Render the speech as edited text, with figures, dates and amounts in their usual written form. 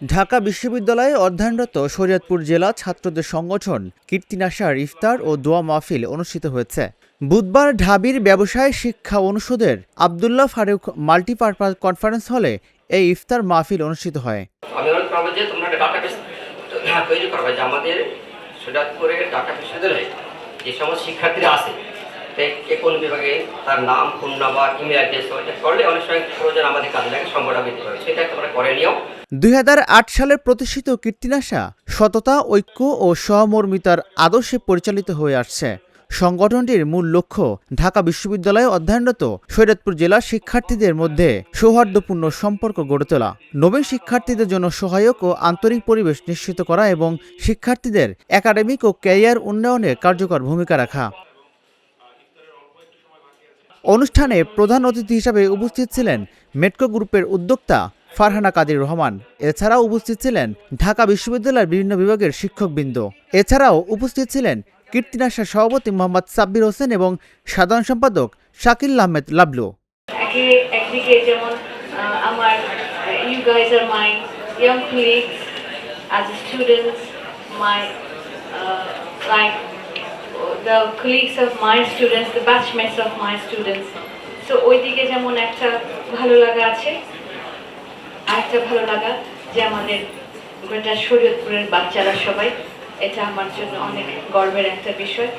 ঢাকা বিশ্ববিদ্যালয়ে অধ্যয়নরত শরীয়তপুর জেলা ছাত্রদের সংগঠন কীর্তিনাশার ইফতার ও দোয়া মাহফিল অনুষ্ঠিত হয়েছে। বুধবার ঢাবির ব্যবসায় শিক্ষা অনুষদের আবদুল্লাহ ফারুক মাল্টিপারপাস কনফারেন্স হলে এই ইফতার মাহফিল অনুষ্ঠিত হয়। আমি অনুরোধ করবো যে তোমরা একটা ডাটাবেস তৈরি করবে যে আমাদের শরীয়তপুরের ঢাকা বিশ্ববিদ্যালয়ে যে সমস্ত শিক্ষার্থীরা আছে কে কোন বিভাগে তার নাম, ফোন নাম্বার, ইমেল অ্যাড্রেস ওইটা করলে অনেক সময় প্রয়োজন আমাদের কাজে লাগে, সংগঠন বৃদ্ধি পাবে। সেটা তোমরা করে নিও। 2008 সালে প্রতিষ্ঠিত কীর্তিনাশা সততা, ঐক্য ও সহমর্মিতার আদর্শে পরিচালিত হয়ে আসছে। সংগঠনটির মূল লক্ষ্য ঢাকা বিশ্ববিদ্যালয়ে অধ্যয়নরত শরীয়তপুর জেলার শিক্ষার্থীদের মধ্যে সৌহার্দ্যপূর্ণ সম্পর্ক গড়ে তোলা, নবীন শিক্ষার্থীদের জন্য সহায়ক ও আন্তরিক পরিবেশ নিশ্চিত করা এবং শিক্ষার্থীদের একাডেমিক ও ক্যারিয়ার উন্নয়নে কার্যকর ভূমিকা রাখা। অনুষ্ঠানে প্রধান অতিথি হিসেবে উপস্থিত ছিলেন মেট্রো গ্রুপের উদ্যোক্তা ফারহানা কাদির রহমান। এছাড়াও উপস্থিত ছিলেন ঢাকা বিশ্ববিদ্যালয়ের বিভিন্ন বিভাগের শিক্ষকবৃন্দ। এছাড়াও উপস্থিত ছিলেন কীর্তিনাশার সভাপতি মোহাম্মদ সাব্বির হোসেন এবং সাধারণ সম্পাদক শাকিল আহমেদ লাবলু। একদিকে যেমন আমার you guys are my young colleagues as students, my like the colleagues of my students, the batchmates of my students. So ওইদিকে যেমন একটা ভালো লাগা আছে, আরেকটা ভালো লাগা যে আমাদের গোটা শরীয়তপুরের বাচ্চারা সবাই, এটা আমার জন্য অনেক গর্বের একটা বিষয়।